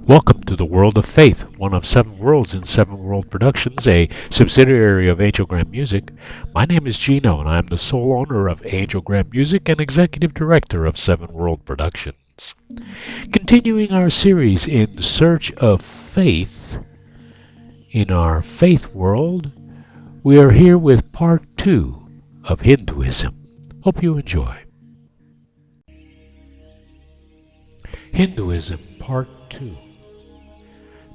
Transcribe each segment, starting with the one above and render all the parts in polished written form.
Welcome to the World of Faith, one of seven worlds in Seven World Productions, a subsidiary of Angelgram Music. My name is Gino, and I'm the sole owner of Angelgram Music and executive director of Seven World Productions. Continuing our series in search of faith in our faith world, we are here with part 2 of Hinduism. Hope you enjoy. Hinduism, part 2.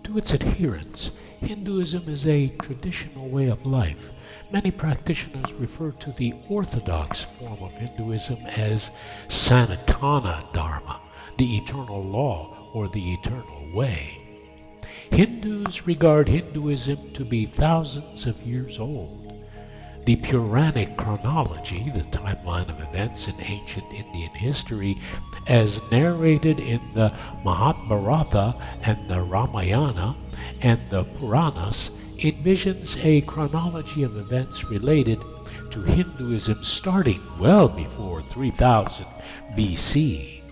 To its adherents, Hinduism is a traditional way of life. Many practitioners refer to the orthodox form of Hinduism as Sanatana Dharma, the eternal law or the eternal way. Hindus regard Hinduism to be thousands of years old. The Puranic chronology, the timeline of events in ancient Indian history, as narrated in the Mahabharata and the Ramayana and the Puranas, envisions a chronology of events related to Hinduism starting well before 3000 BC.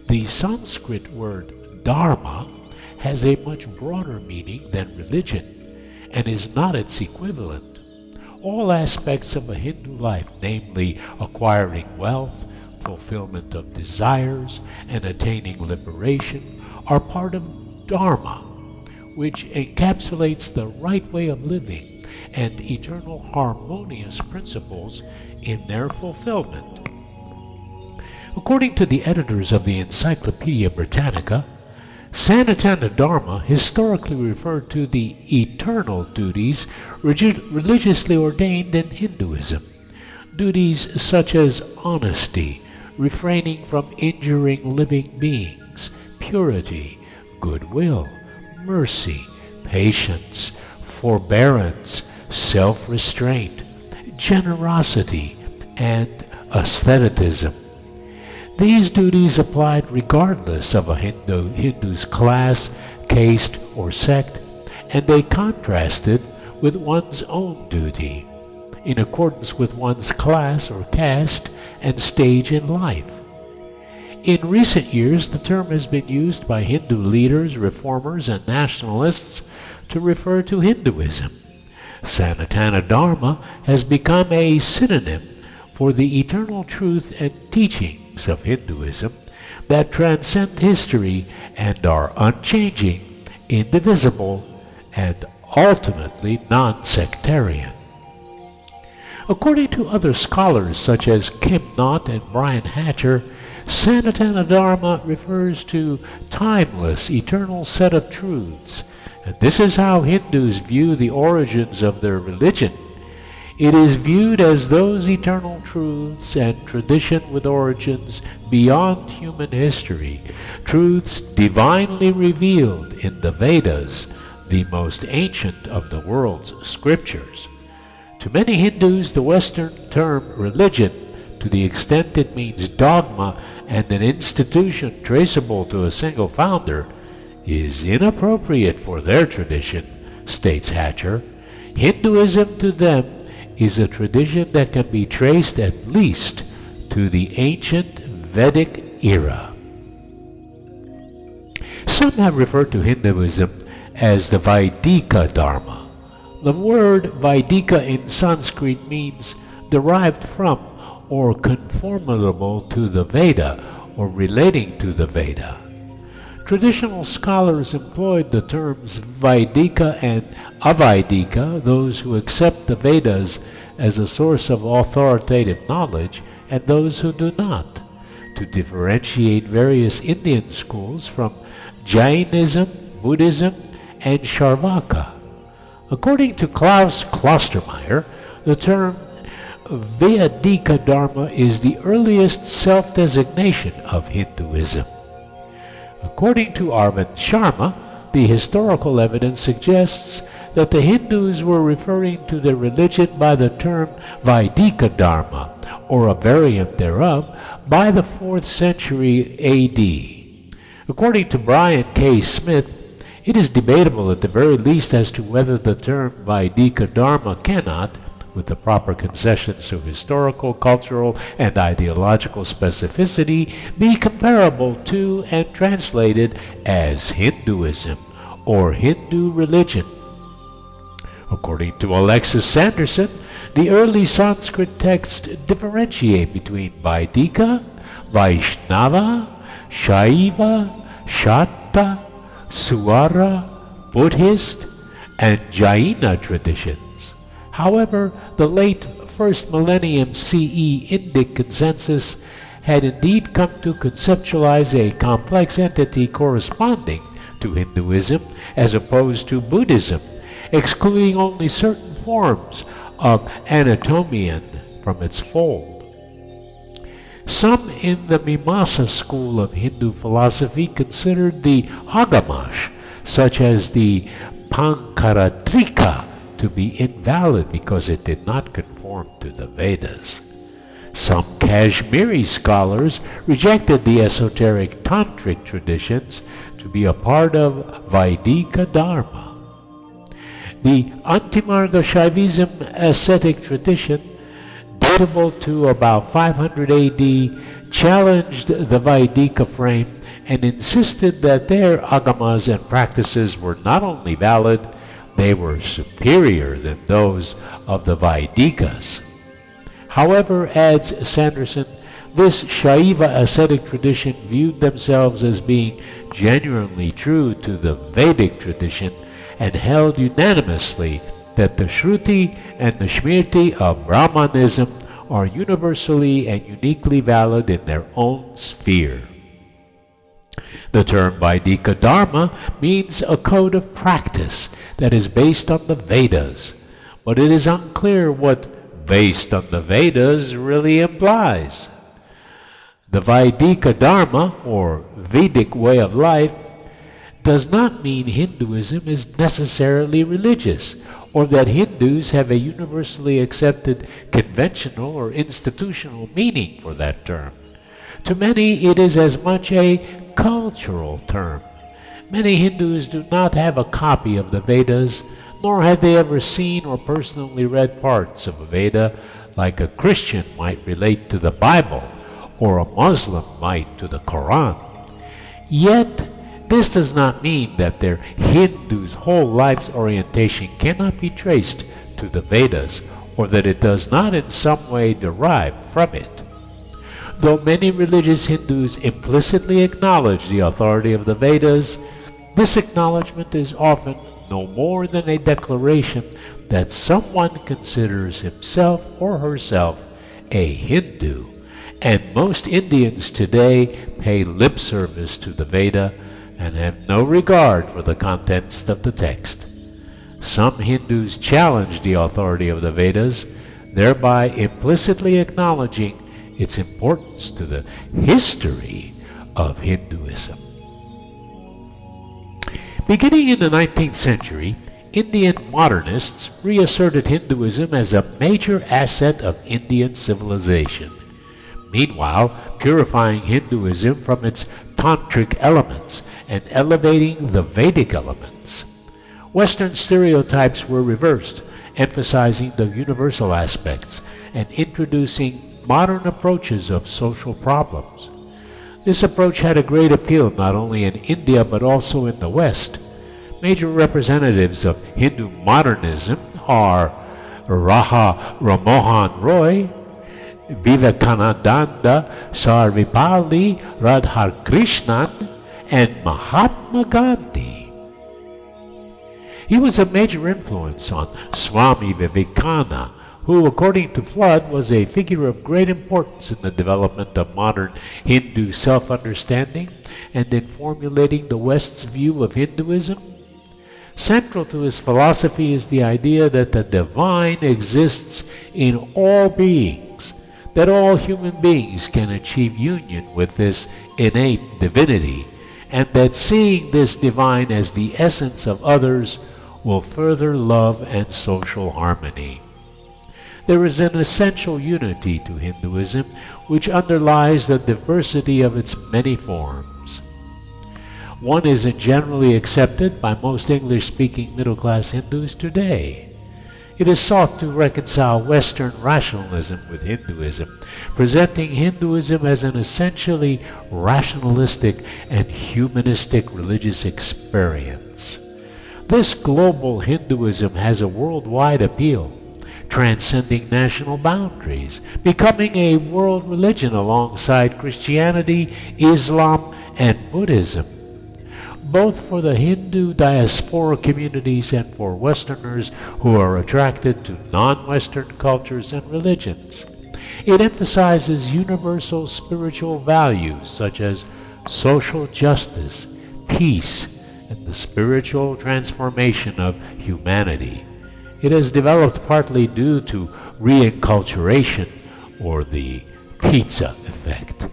The Sanskrit word dharma has a much broader meaning than religion and is not its equivalent. All aspects of a Hindu life, namely acquiring wealth, fulfillment of desires, and attaining liberation, are part of Dharma, which encapsulates the right way of living and eternal harmonious principles in their fulfillment. According to the editors of the Encyclopedia Britannica, Sanatana Dharma historically referred to the eternal duties religiously ordained in Hinduism. Duties such as honesty, refraining from injuring living beings, purity, goodwill, mercy, patience, forbearance, self-restraint, generosity, and asceticism. These duties applied regardless of a Hindu's class, caste, or sect, and they contrasted with one's own duty, in accordance with one's class or caste and stage in life. In recent years, the term has been used by Hindu leaders, reformers, and nationalists to refer to Hinduism. Sanatana Dharma has become a synonym for the eternal truth and teachings of Hinduism that transcend history and are unchanging, indivisible, and ultimately non-sectarian. According to other scholars such as Kim Knott and Brian Hatcher, Sanatana Dharma refers to timeless, eternal set of truths, and this is how Hindus view the origins of their religion. It is viewed as those eternal truths and tradition with origins beyond human history, truths divinely revealed in the Vedas, the most ancient of the world's scriptures. To many Hindus, the Western term religion, to the extent it means dogma and an institution traceable to a single founder, is inappropriate for their tradition, states Hatcher. Hinduism to them is a tradition that can be traced at least to the ancient Vedic era. Some have referred to Hinduism as the Vaidika Dharma. The word Vaidika in Sanskrit means derived from or conformable to the Veda or relating to the Veda. Traditional scholars employed the terms Vaidika and Avaidika, those who accept the Vedas as a source of authoritative knowledge and those who do not, to differentiate various Indian schools from Jainism, Buddhism, and Charvaka. According to Klaus Klostermaier, the term Vaidika Dharma is the earliest self-designation of Hinduism. According to Arvind Sharma, the historical evidence suggests that the Hindus were referring to their religion by the term Vaidika Dharma, or a variant thereof, by the 4th century AD. According to Brian K. Smith, it is debatable at the very least as to whether the term Vaidika Dharma cannot, with the proper concessions to historical, cultural, and ideological specificity, be comparable to and translated as Hinduism or Hindu religion. According to Alexis Sanderson, the early Sanskrit texts differentiate between Vaidika, Vaishnava, Shaiva, Shakta, Suara, Buddhist, and Jaina traditions. However, the late first millennium CE Indic consensus had indeed come to conceptualize a complex entity corresponding to Hinduism as opposed to Buddhism, excluding only certain forms of anatomian from its fold. Some in the Mimamsa school of Hindu philosophy considered the Agamas, such as the Pankaratrika, to be invalid because it did not conform to the Vedas. Some Kashmiri scholars rejected the esoteric tantric traditions to be a part of Vaidika Dharma. The Antimarga Shaivism ascetic tradition, datable to about 500 AD, challenged the Vaidika frame and insisted that their agamas and practices were not only valid, they were superior than those of the Vaidikas. However, adds Sanderson, this Shaiva ascetic tradition viewed themselves as being genuinely true to the Vedic tradition and held unanimously that the Shruti and the Smriti of Brahmanism are universally and uniquely valid in their own sphere. The term Vaidika Dharma means a code of practice that is based on the Vedas, but it is unclear what based on the Vedas really implies. The Vaidika Dharma, or Vedic way of life, does not mean Hinduism is necessarily religious, or that Hindus have a universally accepted conventional or institutional meaning for that term. To many, it is as much a cultural term. Many Hindus do not have a copy of the Vedas, nor have they ever seen or personally read parts of a Veda like a Christian might relate to the Bible or a Muslim might to the Quran. Yet, this does not mean that their Hindu's whole life's orientation cannot be traced to the Vedas, or that it does not in some way derive from it. Though many religious Hindus implicitly acknowledge the authority of the Vedas, this acknowledgement is often no more than a declaration that someone considers himself or herself a Hindu, and most Indians today pay lip service to the Veda and have no regard for the contents of the text. Some Hindus challenge the authority of the Vedas, thereby implicitly acknowledging its importance to the history of Hinduism. Beginning in the 19th century, Indian modernists reasserted Hinduism as a major asset of Indian civilization, meanwhile purifying Hinduism from its tantric elements and elevating the Vedic elements. Western stereotypes were reversed, emphasizing the universal aspects and introducing modern approaches of social problems. This approach had a great appeal not only in India but also in the West. Major representatives of Hindu modernism are Raja Ramohan Roy, Vivekananda Sarvepalli Radhakrishnan, and Mahatma Gandhi. He was a major influence on Swami Vivekananda, who, according to Flood, was a figure of great importance in the development of modern Hindu self-understanding and in formulating the West's view of Hinduism. Central to his philosophy is the idea that the divine exists in all beings, that all human beings can achieve union with this innate divinity, and that seeing this divine as the essence of others will further love and social harmony. There is an essential unity to Hinduism which underlies the diversity of its many forms. One isn't generally accepted by most English-speaking middle-class Hindus today. It is sought to reconcile Western rationalism with Hinduism, presenting Hinduism as an essentially rationalistic and humanistic religious experience. This global Hinduism has a worldwide appeal, transcending national boundaries, becoming a world religion alongside Christianity, Islam, and Buddhism, both for the Hindu diaspora communities and for Westerners who are attracted to non-Western cultures and religions. It emphasizes universal spiritual values such as social justice, peace, and the spiritual transformation of humanity. It has developed partly due to reinculturation, or the pizza effect,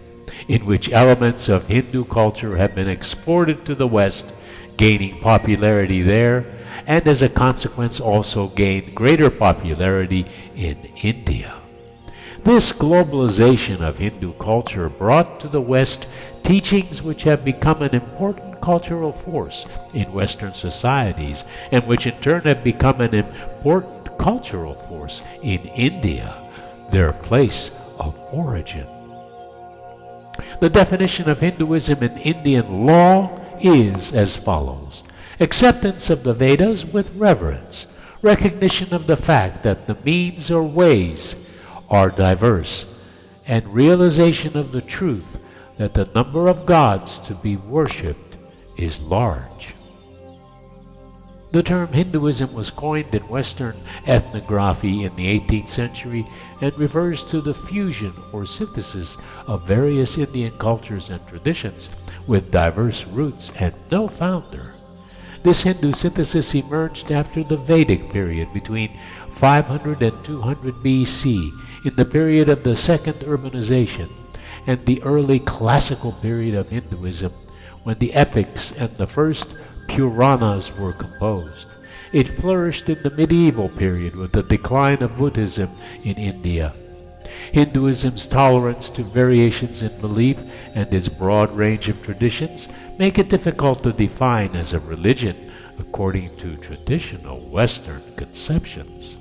in which elements of Hindu culture have been exported to the West, gaining popularity there, and as a consequence also gained greater popularity in India. This globalization of Hindu culture brought to the West teachings which have become an important cultural force in Western societies, and which in turn have become an important cultural force in India, their place of origin. The definition of Hinduism in Indian law is as follows: acceptance of the Vedas with reverence, recognition of the fact that the means or ways are diverse, and realization of the truth that the number of gods to be worshipped is large. The term Hinduism was coined in Western ethnography in the 18th century and refers to the fusion or synthesis of various Indian cultures and traditions with diverse roots and no founder. This Hindu synthesis emerged after the Vedic period between 500 and 200 BC, in the period of the second urbanization, and the early classical period of Hinduism, when the epics and the first Puranas were composed. It flourished in the medieval period with the decline of Buddhism in India. Hinduism's tolerance to variations in belief and its broad range of traditions make it difficult to define as a religion according to traditional Western conceptions.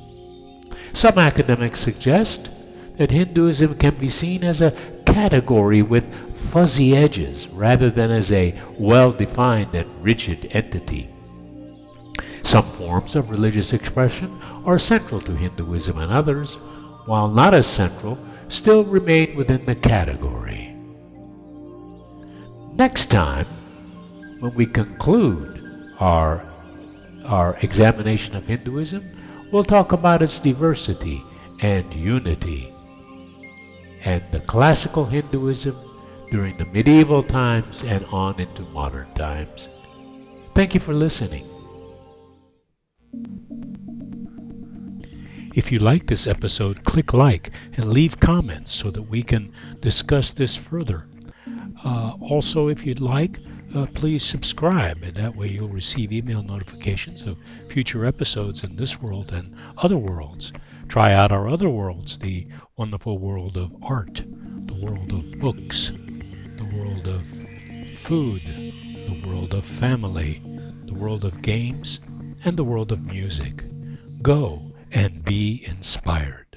Some academics suggest that Hinduism can be seen as a category with fuzzy edges rather than as a well-defined and rigid entity. Some forms of religious expression are central to Hinduism, and others, while not as central, still remain within the category. Next time, when we conclude our examination of Hinduism, we'll talk about its diversity and unity, and the classical Hinduism during the medieval times and on into modern times. Thank you for listening. If you like this episode, click like and leave comments so that we can discuss this further. Also, if you'd like, please subscribe, and that way you'll receive email notifications of future episodes in this world and other worlds. Try out our other worlds, the wonderful world of art, the world of books, the world of food, the world of family, the world of games, and the world of music. Go and be inspired.